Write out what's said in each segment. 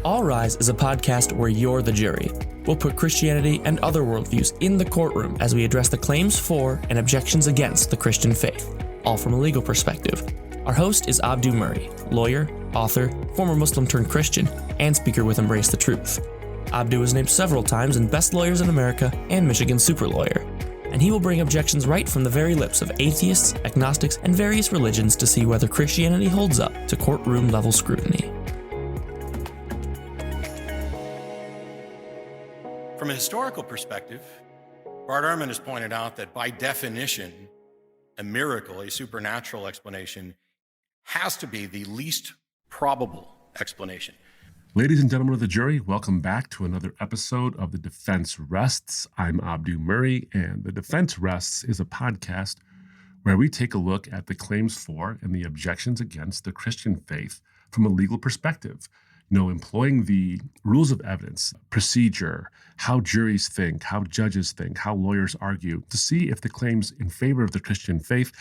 All Rise is a podcast where you're the jury. We'll put Christianity and other worldviews in the courtroom as we address the claims for and objections against the Christian faith, all from a legal perspective. Our host is Abdu Murray, lawyer, author, former Muslim-turned-Christian, and speaker with Embrace the Truth. Abdu was named several times in Best Lawyers in America and Michigan Super Lawyer, and he will bring objections right from the very lips of atheists, agnostics, and various religions to see whether Christianity holds up to courtroom-level scrutiny. From a historical perspective, Bart Ehrman has pointed out that by definition, a miracle, a supernatural explanation, has to be the least probable explanation. Ladies and gentlemen of the jury, welcome back to another episode of The Defense Rests. I'm Abdu Murray, and The Defense Rests is a podcast where we take a look at the claims for and the objections against the Christian faith from a legal perspective. Employing the rules of evidence, procedure, how juries think, how judges think, how lawyers argue, to see if the claims in favor of the Christian faith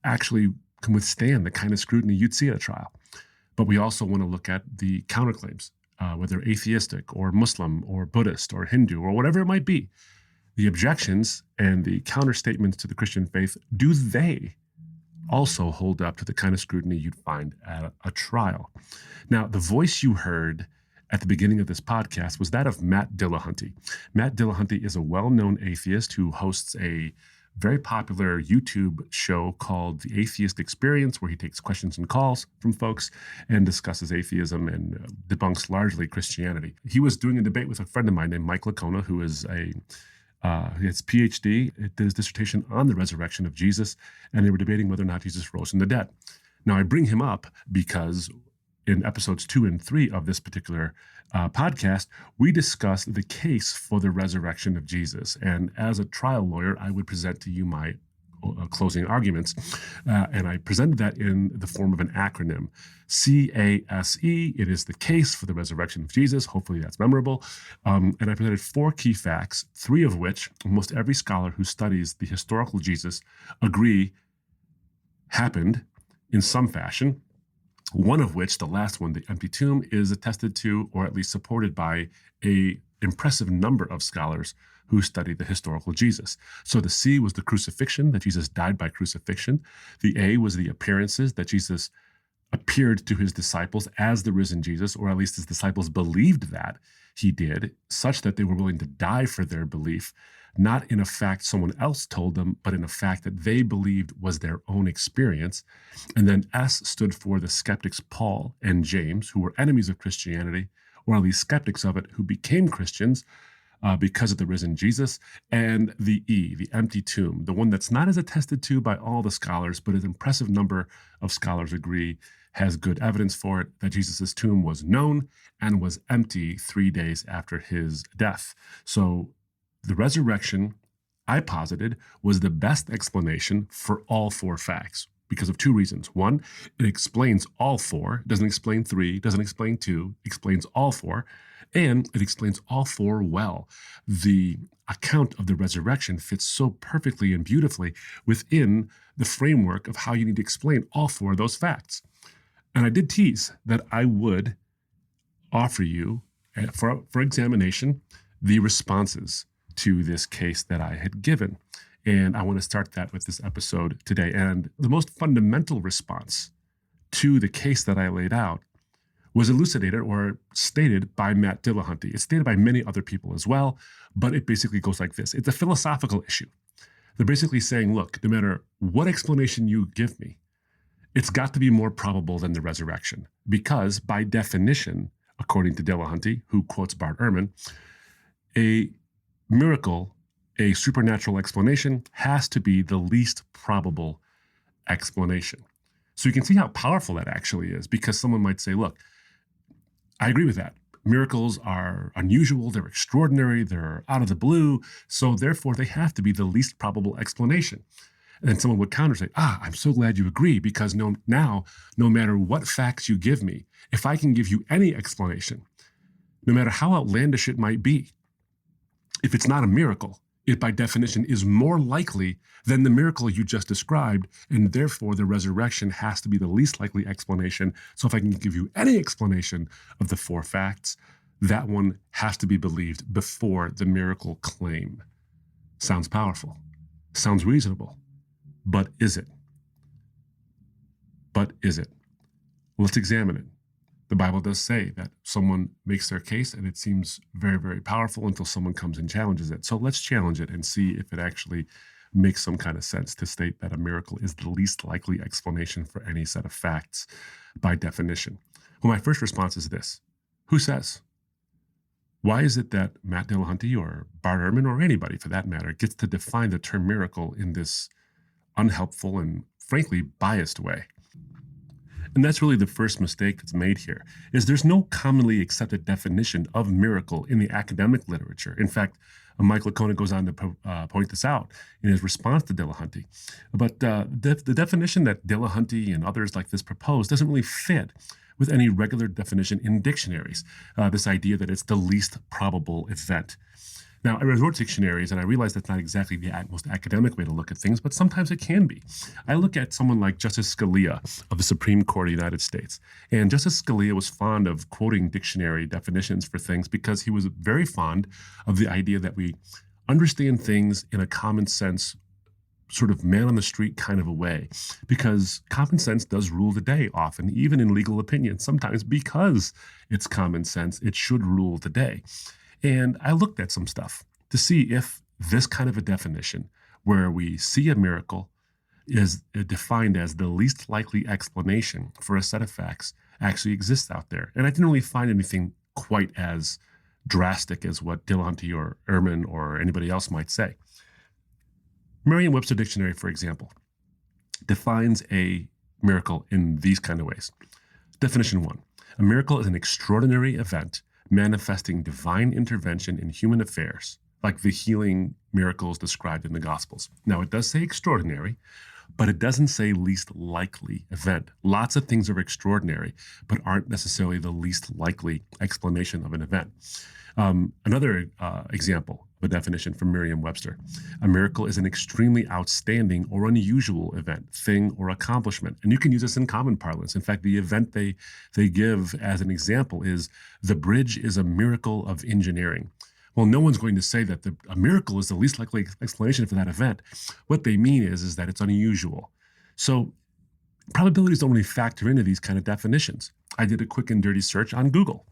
actually can withstand the kind of scrutiny you'd see at a trial. But we also want to look at the counterclaims, whether atheistic or Muslim or Buddhist or Hindu or whatever it might be. The objections and the counterstatements to the Christian faith, do they also hold up to the kind of scrutiny you'd find at a trial? Now, the voice you heard at the beginning of this podcast was that of Matt Dillahunty. Matt Dillahunty is a well-known atheist who hosts a very popular YouTube show called The Atheist Experience, where he takes questions and calls from folks and discusses atheism and debunks largely Christianity. He was doing a debate with a friend of mine named Mike Lacona, who is he has PhD, did his dissertation on the resurrection of Jesus, and they were debating whether or not Jesus rose from the dead. Now, I bring him up because in episodes 2 and 3 of this particular podcast, we discussed the case for the resurrection of Jesus. And as a trial lawyer, I would present to you my closing arguments. And I presented that in the form of an acronym, CASE. It is the case for the resurrection of Jesus. Hopefully that's memorable. And I presented 4 key facts, 3 of which almost every scholar who studies the historical Jesus agree happened in some fashion. One of which, the last one, the empty tomb, is attested to, or at least supported by, a impressive number of scholars who studied the historical Jesus. So the C was the crucifixion, that Jesus died by crucifixion. The A was the appearances, that Jesus appeared to his disciples as the risen Jesus, or at least his disciples believed that he did, such that they were willing to die for their belief, not in a fact someone else told them, but in a fact that they believed was their own experience. And then S stood for the skeptics Paul and James, who were enemies of Christianity, or at least skeptics of it, who became Christians because of the risen Jesus. And the E, the empty tomb, the one that's not as attested to by all the scholars, but an impressive number of scholars agree has good evidence for it, that Jesus' tomb was known and was empty 3 days after his death. So the resurrection, I posited, was the best explanation for all 4 facts because of 2 reasons. One, it explains all 4, doesn't explain 3, doesn't explain 2, explains all 4, and it explains all 4 well. The account of the resurrection fits so perfectly and beautifully within the framework of how you need to explain all 4 of those facts. And I did tease that I would offer you, for examination, the responses to this case that I had given. And I want to start that with this episode today. And the most fundamental response to the case that I laid out was elucidated or stated by Matt Dillahunty. It's stated by many other people as well, but it basically goes like this. It's a philosophical issue. They're basically saying, look, no matter what explanation you give me, it's got to be more probable than the resurrection, because by definition, according to Dillahunty, who quotes Bart Ehrman, a miracle, a supernatural explanation, has to be the least probable explanation. So you can see how powerful that actually is, because someone might say, look, I agree with that. Miracles are unusual, they're extraordinary, they're out of the blue, so therefore they have to be the least probable explanation. And then someone would counter say, I'm so glad you agree, because now, no matter what facts you give me, if I can give you any explanation, no matter how outlandish it might be, if it's not a miracle, it by definition is more likely than the miracle you just described, and therefore the resurrection has to be the least likely explanation. So if I can give you any explanation of the four facts, that one has to be believed before the miracle claim. Sounds powerful. Sounds reasonable. But is it? But is it? Let's examine it. The Bible does say that someone makes their case and it seems very, very powerful until someone comes and challenges it. So let's challenge it and see if it actually makes some kind of sense to state that a miracle is the least likely explanation for any set of facts by definition. Well, my first response is this. Who says? Why is it that Matt Dillahunty or Bart Ehrman or anybody for that matter gets to define the term miracle in this unhelpful and frankly biased way? And that's really the first mistake that's made here, is there's no commonly accepted definition of miracle in the academic literature. In fact, Mike Licona goes on to point this out in his response to Dillahunty. But the definition that Dillahunty and others like this propose doesn't really fit with any regular definition in dictionaries, this idea that it's the least probable event. Now, I resort to dictionaries, and I realize that's not exactly the most academic way to look at things, but sometimes it can be. I look at someone like Justice Scalia of the Supreme Court of the United States, and Justice Scalia was fond of quoting dictionary definitions for things because he was very fond of the idea that we understand things in a common sense, sort of man on the street kind of a way, because common sense does rule the day often, even in legal opinion. Sometimes because it's common sense, it should rule the day. And I looked at some stuff to see if this kind of a definition, where we see a miracle, is defined as the least likely explanation for a set of facts, actually exists out there. And I didn't really find anything quite as drastic as what Dillahunty or Ehrman or anybody else might say. Merriam-Webster Dictionary, for example, defines a miracle in these kind of ways. Definition 1, a miracle is an extraordinary event manifesting divine intervention in human affairs, like the healing miracles described in the Gospels. Now, it does say extraordinary, but it doesn't say least likely event. Lots of things are extraordinary, but aren't necessarily the least likely explanation of an event. Another example of a definition from Merriam-Webster. A miracle is an extremely outstanding or unusual event, thing, or accomplishment. And you can use this in common parlance. In fact, the event they give as an example is the bridge is a miracle of engineering. Well, no one's going to say that a miracle is the least likely explanation for that event. What they mean is that it's unusual. So probabilities don't really factor into these kind of definitions. I did a quick and dirty search on Google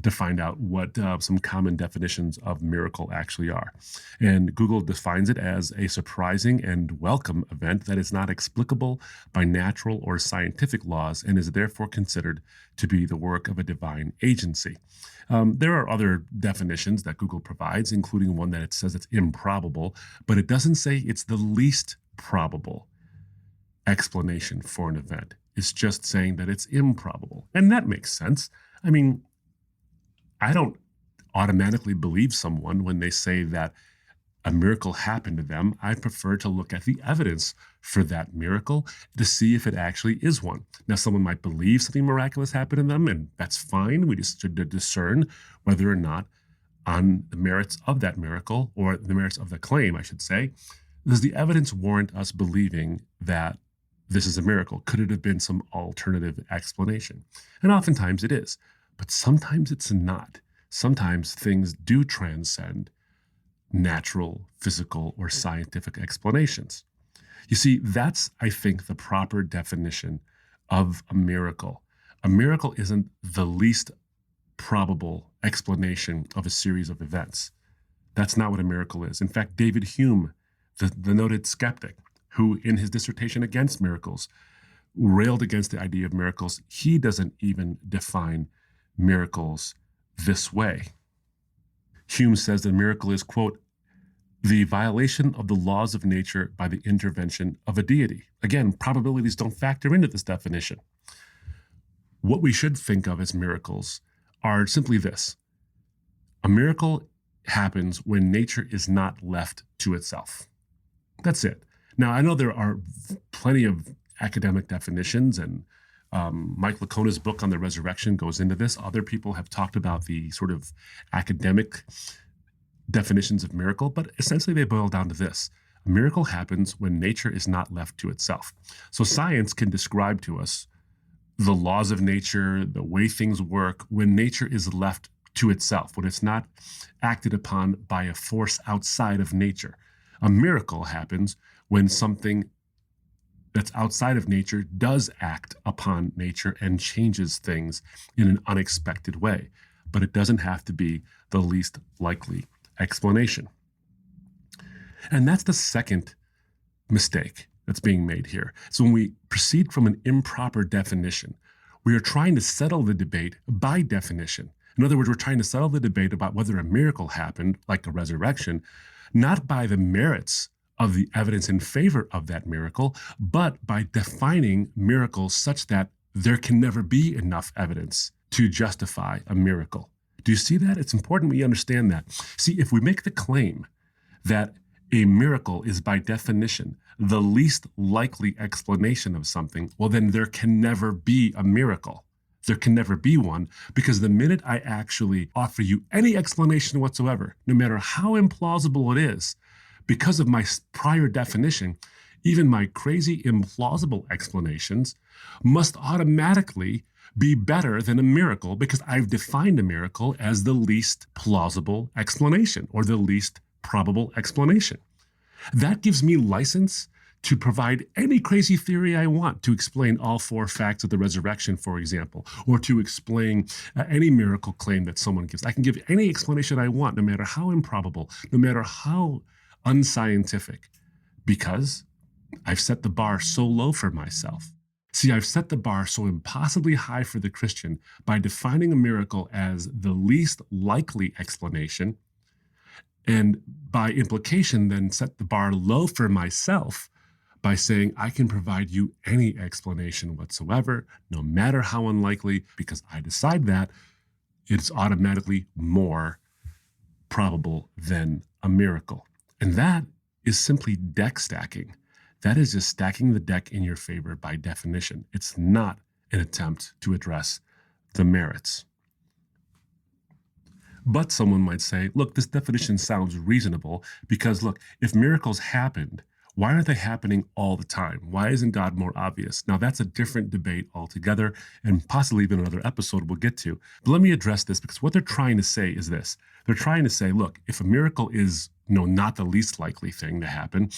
to find out what some common definitions of miracle actually are. And Google defines it as a surprising and welcome event that is not explicable by natural or scientific laws and is therefore considered to be the work of a divine agency. There are other definitions that Google provides, including one that it says it's improbable, but it doesn't say it's the least probable explanation for an event. It's just saying that it's improbable. And that makes sense. I mean, I don't automatically believe someone when they say that a miracle happened to them. I prefer to look at the evidence for that miracle to see if it actually is one. Now, someone might believe something miraculous happened to them, and that's fine. We just should discern whether or not on the merits of that miracle, or the merits of the claim, I should say, does the evidence warrant us believing that this is a miracle? Could it have been some alternative explanation? And oftentimes it is, but sometimes it's not. Sometimes things do transcend natural, physical, or scientific explanations. You see, that's, I think, the proper definition of a miracle. A miracle isn't the least probable explanation of a series of events. That's not what a miracle is. In fact, David Hume, the noted skeptic, who in his dissertation against miracles railed against the idea of miracles, he doesn't even define miracles this way. Hume says that a miracle is, quote, the violation of the laws of nature by the intervention of a deity. Again, probabilities don't factor into this definition. What we should think of as miracles are simply this. A miracle happens when nature is not left to itself. That's it. Now, I know there are plenty of academic definitions, and Mike Licona's book on the resurrection goes into this. Other people have talked about the sort of academic definitions of miracle, but essentially they boil down to this. A miracle happens when nature is not left to itself. So science can describe to us the laws of nature, the way things work, when nature is left to itself, when it's not acted upon by a force outside of nature. A miracle happens when something that's outside of nature does act upon nature and changes things in an unexpected way. But it doesn't have to be the least likely explanation. And that's the second mistake that's being made here. So when we proceed from an improper definition, we are trying to settle the debate by definition. In other words, we're trying to settle the debate about whether a miracle happened, like a resurrection, not by the merits of the evidence in favor of that miracle, but by defining miracles such that there can never be enough evidence to justify a miracle. Do you see that? It's important we understand that. See, if we make the claim that a miracle is by definition the least likely explanation of something, well, then there can never be a miracle. There can never be one, because the minute I actually offer you any explanation whatsoever, no matter how implausible it is, because of my prior definition, even my crazy implausible explanations must automatically be better than a miracle, because I've defined a miracle as the least plausible explanation or the least probable explanation. That gives me license to provide any crazy theory I want to explain all four facts of the resurrection, for example, or to explain any miracle claim that someone gives. I can give any explanation I want, no matter how improbable, no matter how unscientific, because I've set the bar so low for myself. See, I've set the bar so impossibly high for the Christian by defining a miracle as the least likely explanation, and by implication then set the bar low for myself by saying I can provide you any explanation whatsoever, no matter how unlikely, because I decide that it's automatically more probable than a miracle. And that is simply deck stacking. That is just stacking the deck in your favor by definition. It's not an attempt to address the merits. But someone might say, look, this definition sounds reasonable because, look, if miracles happened, why aren't they happening all the time? Why isn't God more obvious? Now, that's a different debate altogether, and possibly even another episode we'll get to. But let me address this, because what they're trying to say is this. They're trying to say, look, if a miracle is not the least likely thing to happen,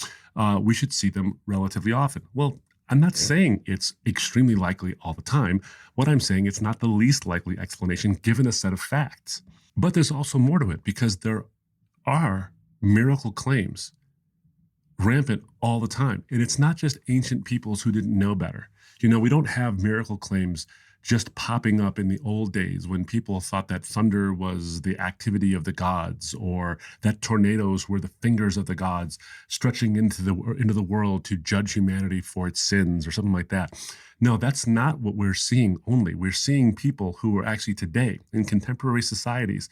we should see them relatively often. Well, I'm not saying it's extremely likely all the time. What I'm saying, it's not the least likely explanation given a set of facts. But there's also more to it, because there are miracle claims rampant all the time. And it's not just ancient peoples who didn't know better. We don't have miracle claims just popping up in the old days when people thought that thunder was the activity of the gods, or that tornadoes were the fingers of the gods stretching into the world to judge humanity for its sins or something like that. No, that's not what we're seeing only. We're seeing people who are actually today in contemporary societies,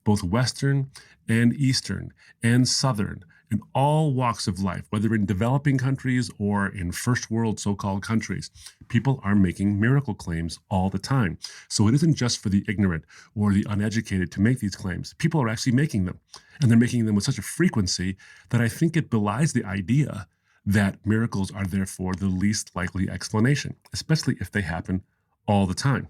both Western and Eastern and Southern, in all walks of life, whether in developing countries or in first world so-called countries, people are making miracle claims all the time. So it isn't just for the ignorant or the uneducated to make these claims. People are actually making them, and they're making them with such a frequency that I think it belies the idea that miracles are therefore the least likely explanation, especially if they happen all the time.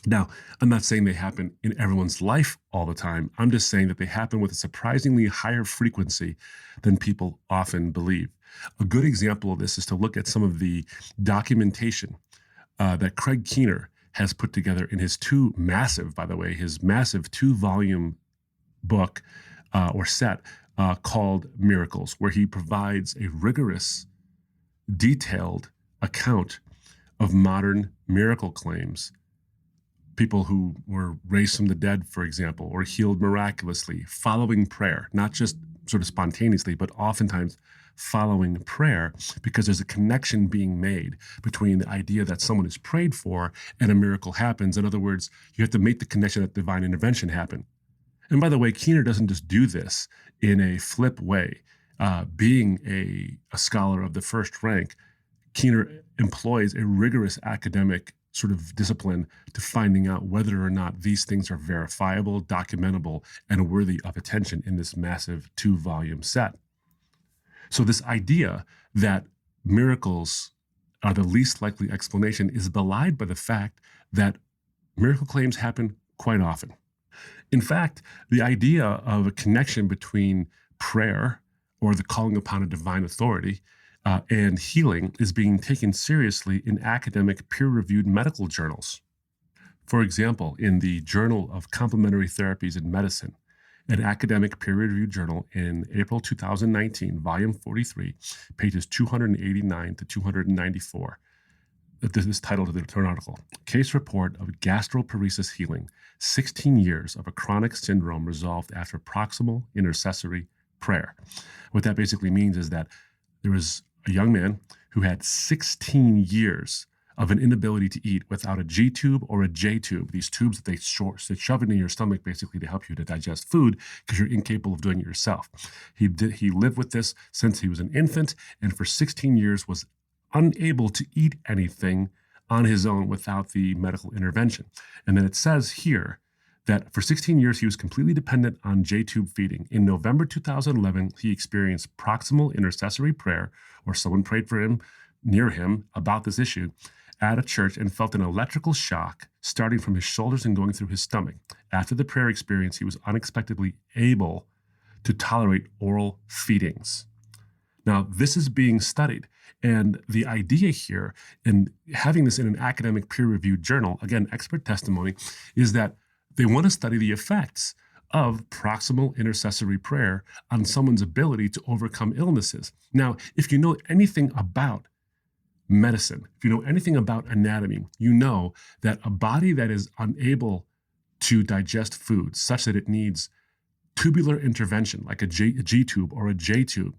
Now, I'm not saying they happen in everyone's life all the time. I'm just saying that they happen with a surprisingly higher frequency than people often believe. A good example of this is to look at some of the documentation that Craig Keener has put together in his massive 2-volume book or set called Miracles, where he provides a rigorous, detailed account of modern miracle claims. People who were raised from the dead, for example, or healed miraculously, following prayer, not just sort of spontaneously, but oftentimes following prayer, because there's a connection being made between the idea that someone is prayed for and a miracle happens. In other words, you have to make the connection that divine intervention happened. And by the way, Keener doesn't just do this in a flip way. Being a scholar of the first rank, Keener employs a rigorous academic sort of discipline to finding out whether or not these things are verifiable, documentable, and worthy of attention in this massive 2-volume set. So this idea that miracles are the least likely explanation is belied by the fact that miracle claims happen quite often. In fact, the idea of a connection between prayer or the calling upon a divine authority and healing is being taken seriously in academic peer-reviewed medical journals. For example, in the Journal of Complementary Therapies in Medicine, an academic peer-reviewed journal in April 2019, volume 43, pages 289 to 294. This is titled of the return article, Case Report of Gastroparesis Healing, 16 Years of a Chronic Syndrome Resolved After Proximal Intercessory Prayer. What that basically means is that there was a young man who had 16 years of an inability to eat without a G tube or a J tube, these tubes that they shove into your stomach basically to help you to digest food because you're incapable of doing it yourself. He lived with this since he was an infant, and for 16 years was unable to eat anything on his own without the medical intervention. And then it says here that for 16 years, he was completely dependent on J-tube feeding. In November 2011, he experienced proximal intercessory prayer, or someone prayed for him, near him, about this issue at a church and felt an electrical shock starting from his shoulders and going through his stomach. After the prayer experience, he was unexpectedly able to tolerate oral feedings. Now, this is being studied. And the idea here in having this in an academic peer-reviewed journal, again, expert testimony, is that they want to study the effects of proximal intercessory prayer on someone's ability to overcome illnesses. Now, if you know anything about medicine, if you know anything about anatomy, you know that a body that is unable to digest food such that it needs tubular intervention, like a G tube or a J tube,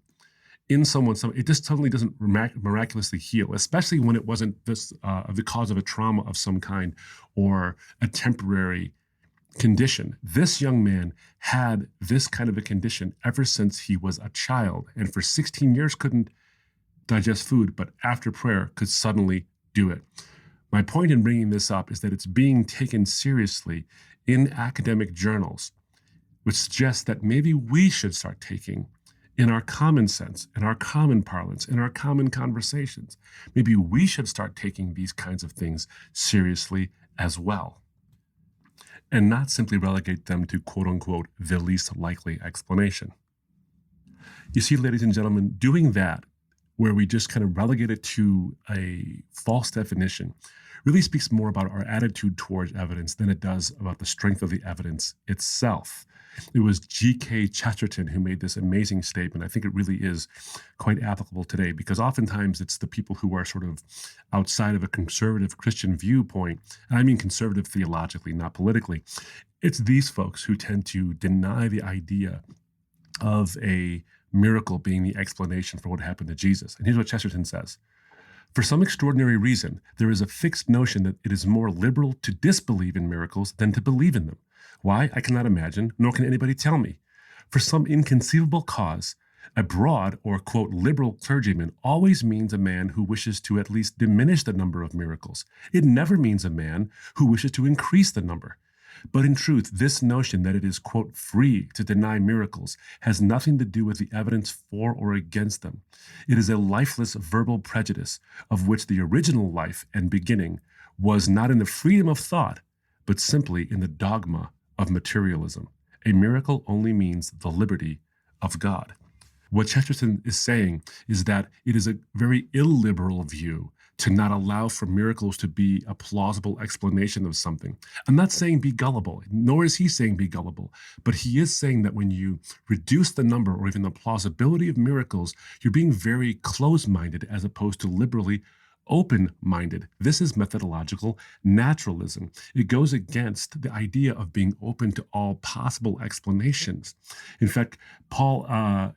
in someone, it just suddenly doesn't miraculously heal, especially when it wasn't the cause of a trauma of some kind or a temporary condition. This young man had this kind of a condition ever since he was a child, and for 16 years couldn't digest food, but after prayer could suddenly do it. My point in bringing this up is that it's being taken seriously in academic journals, which suggests that maybe we should start taking in our common sense, in our common parlance, in our common conversations. Maybe we should start taking these kinds of things seriously as well, and not simply relegate them to quote-unquote the least likely explanation. You see, ladies and gentlemen, doing that, where we just kind of relegate it to a false definition, really speaks more about our attitude towards evidence than it does about the strength of the evidence itself. It was G.K. Chesterton who made this amazing statement. I think it really is quite applicable today, because oftentimes it's the people who are sort of outside of a conservative Christian viewpoint, and I mean conservative theologically, not politically. It's these folks who tend to deny the idea of a miracle being the explanation for what happened to Jesus. And here's what Chesterton says. For some extraordinary reason, there is a fixed notion that it is more liberal to disbelieve in miracles than to believe in them. Why? I cannot imagine, nor can anybody tell me. For some inconceivable cause, a broad or, quote, liberal clergyman always means a man who wishes to at least diminish the number of miracles. It never means a man who wishes to increase the number. But in truth, this notion that it is, quote, free to deny miracles has nothing to do with the evidence for or against them. It is a lifeless verbal prejudice of which the original life and beginning was not in the freedom of thought, but simply in the dogma of materialism. A miracle only means the liberty of God. What Chesterton is saying is that it is a very illiberal view to not allow for miracles to be a plausible explanation of something. I'm not saying be gullible, nor is he saying be gullible, but he is saying that when you reduce the number or even the plausibility of miracles, you're being very closed-minded as opposed to liberally open-minded. This is methodological naturalism. It goes against the idea of being open to all possible explanations. In fact, Paul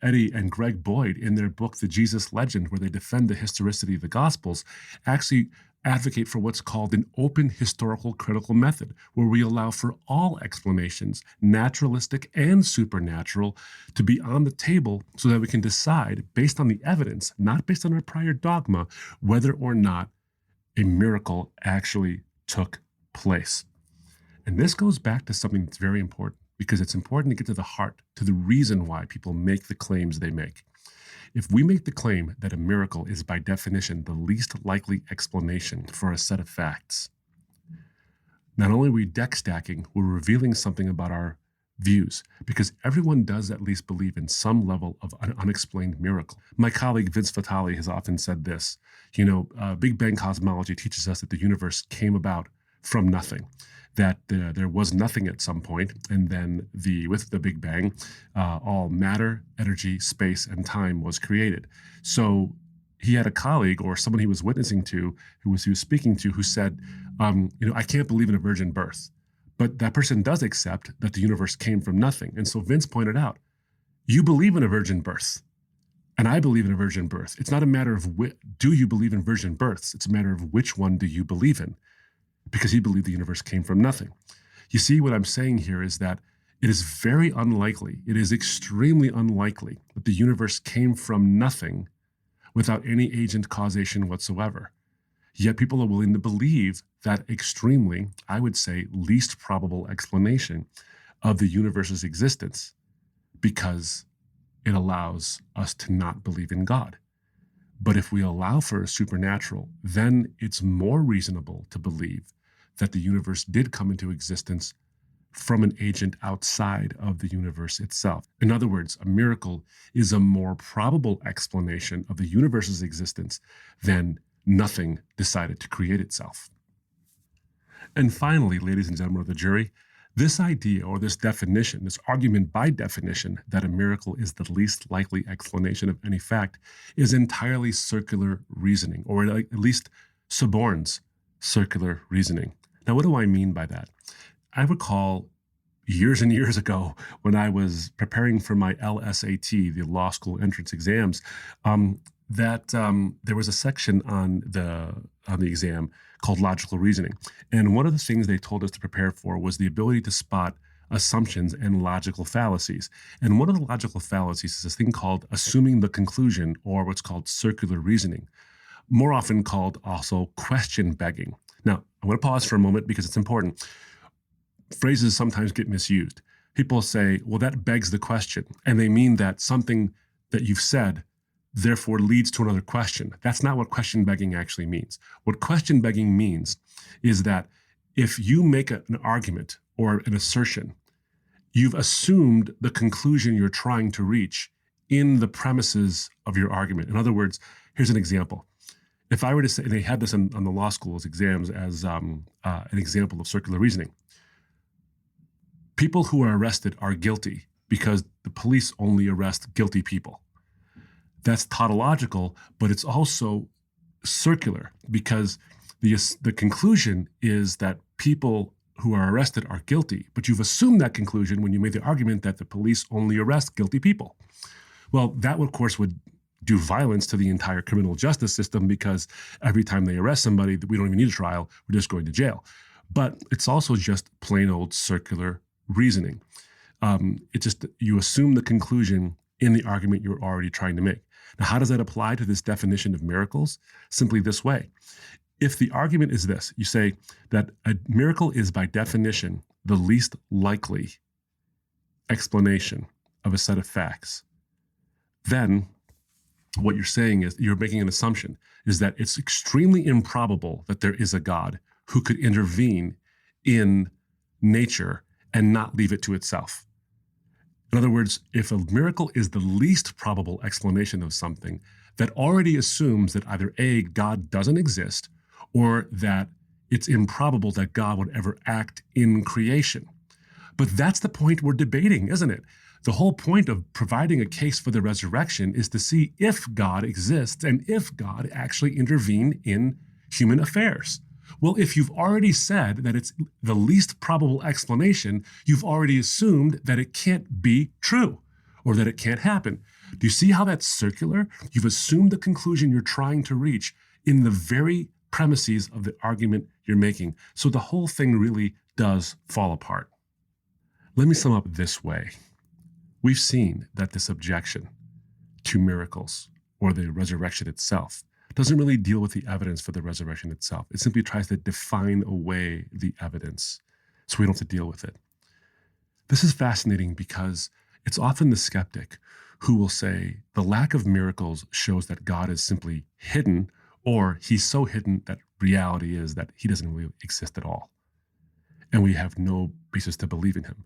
Eddy and Greg Boyd, in their book, The Jesus Legend, where they defend the historicity of the Gospels, actually advocate for what's called an open historical critical method, where we allow for all explanations, naturalistic and supernatural, to be on the table so that we can decide, based on the evidence, not based on our prior dogma, whether or not a miracle actually took place. And this goes back to something that's very important, because it's important to get to the heart, to the reason why people make the claims they make. If we make the claim that a miracle is by definition the least likely explanation for a set of facts, not only are we deck stacking, we're revealing something about our views, because everyone does at least believe in some level of an unexplained miracle. My colleague Vince Vitale has often said this, Big Bang cosmology teaches us that the universe came about from nothing, that there was nothing at some point, and then with the Big Bang, all matter, energy, space, and time was created. So he had a colleague or someone he was witnessing to, he was speaking to, who said, I can't believe in a virgin birth. But that person does accept that the universe came from nothing. And so Vince pointed out, you believe in a virgin birth, and I believe in a virgin birth. It's not a matter of do you believe in virgin births? It's a matter of which one do you believe in, because he believed the universe came from nothing. You see, what I'm saying here is that it is very unlikely, it is extremely unlikely that the universe came from nothing without any agent causation whatsoever. Yet people are willing to believe that extremely, I would say, least probable explanation of the universe's existence, because it allows us to not believe in God. But if we allow for a supernatural, then it's more reasonable to believe that the universe did come into existence from an agent outside of the universe itself. In other words, a miracle is a more probable explanation of the universe's existence than nothing decided to create itself. And finally, ladies and gentlemen of the jury, this idea or this definition, this argument by definition that a miracle is the least likely explanation of any fact, is entirely circular reasoning, or at least suborns circular reasoning. Now, what do I mean by that? I recall years and years ago when I was preparing for my LSAT, the law school entrance exams, that there was a section on the exam called logical reasoning. And one of the things they told us to prepare for was the ability to spot assumptions and logical fallacies. And one of the logical fallacies is this thing called assuming the conclusion, or what's called circular reasoning, more often called also question begging. Now, I want to pause for a moment because it's important. Phrases sometimes get misused. People say, well, that begs the question. And they mean that something that you've said therefore leads to another question. That's not what question begging actually means. What question begging means is that if you make an argument or an assertion, you've assumed the conclusion you're trying to reach in the premises of your argument. In other words, here's an example. If I were to say, and they had this on the law school's exams as an example of circular reasoning, people who are arrested are guilty because the police only arrest guilty people. That's tautological, but it's also circular, because the conclusion is that people who are arrested are guilty, but you've assumed that conclusion when you made the argument that the police only arrest guilty people. Well, that, of course, would do violence to the entire criminal justice system, because every time they arrest somebody, we don't even need a trial, we're just going to jail. But it's also just plain old circular reasoning. It's just you assume the conclusion in the argument you're already trying to make. Now, how does that apply to this definition of miracles? Simply this way. If the argument is this, you say that a miracle is by definition the least likely explanation of a set of facts, then what you're saying is you're making an assumption, is that it's extremely improbable that there is a God who could intervene in nature and not leave it to itself. In other words, if a miracle is the least probable explanation of something, that already assumes that either A, God doesn't exist, or that it's improbable that God would ever act in creation. But that's the point we're debating, isn't it? The whole point of providing a case for the resurrection is to see if God exists and if God actually intervened in human affairs. Well, if you've already said that it's the least probable explanation, you've already assumed that it can't be true or that it can't happen. Do you see how that's circular? You've assumed the conclusion you're trying to reach in the very premises of the argument you're making. So the whole thing really does fall apart. Let me sum up this way. We've seen that this objection to miracles or the resurrection itself doesn't really deal with the evidence for the resurrection itself. It simply tries to define away the evidence so we don't have to deal with it. This is fascinating because it's often the skeptic who will say the lack of miracles shows that God is simply hidden, or he's so hidden that reality is that he doesn't really exist at all. And we have no basis to believe in him.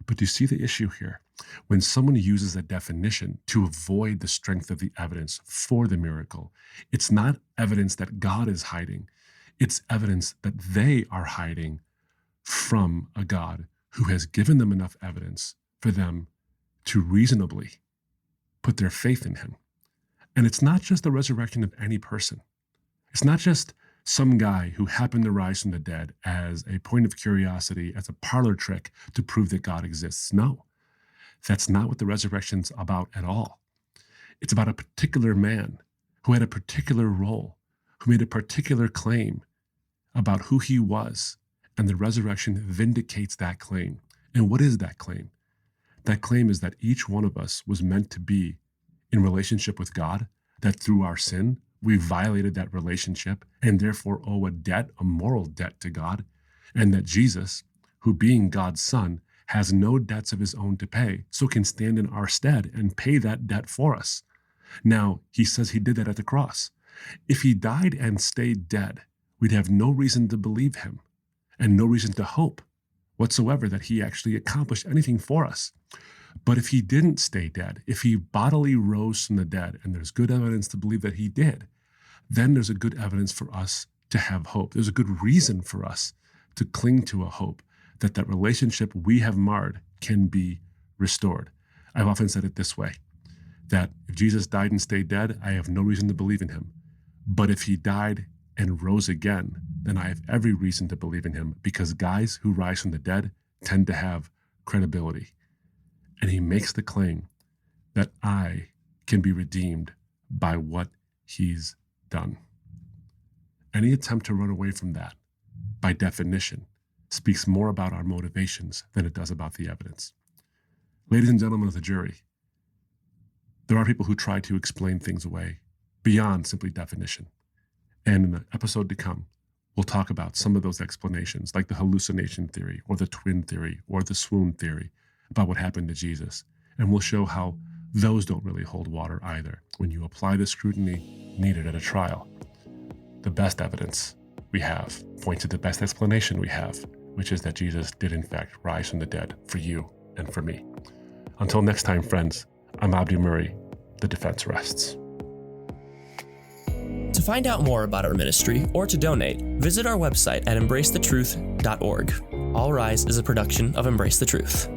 But do you see the issue here? When someone uses a definition to avoid the strength of the evidence for the miracle, it's not evidence that God is hiding. It's evidence that they are hiding from a God who has given them enough evidence for them to reasonably put their faith in him. And it's not just the resurrection of any person. It's not just some guy who happened to rise from the dead as a point of curiosity, as a parlor trick to prove that God exists. No, that's not what the resurrection's about at all. It's about a particular man who had a particular role, who made a particular claim about who he was, and the resurrection vindicates that claim. And what is that claim? That claim is that each one of us was meant to be in relationship with God, that through our sin, we violated that relationship and therefore owe a debt, a moral debt to God, and that Jesus, who being God's son, has no debts of his own to pay, so can stand in our stead and pay that debt for us. Now, he says he did that at the cross. If he died and stayed dead, we'd have no reason to believe him and no reason to hope whatsoever that he actually accomplished anything for us. But if he didn't stay dead, if he bodily rose from the dead, and there's good evidence to believe that he did, then there's a good evidence for us to have hope. There's a good reason for us to cling to a hope that that relationship we have marred can be restored. I've often said it this way, that if Jesus died and stayed dead, I have no reason to believe in him. But if he died and rose again, then I have every reason to believe in him, because guys who rise from the dead tend to have credibility. And he makes the claim that I can be redeemed by what he's done. Any attempt to run away from that, by definition, speaks more about our motivations than it does about the evidence. Ladies and gentlemen of the jury, there are people who try to explain things away beyond simply definition. And in the episode to come, we'll talk about some of those explanations, like the hallucination theory, or the twin theory, or the swoon theory, about what happened to Jesus. And we'll show how those don't really hold water either when you apply the scrutiny needed at a trial. The best evidence we have points to the best explanation we have, which is that Jesus did in fact rise from the dead for you and for me. Until next time, friends, I'm Abdu Murray. The defense rests. To find out more about our ministry or to donate, visit our website at embracethetruth.org. All Rise is a production of Embrace the Truth.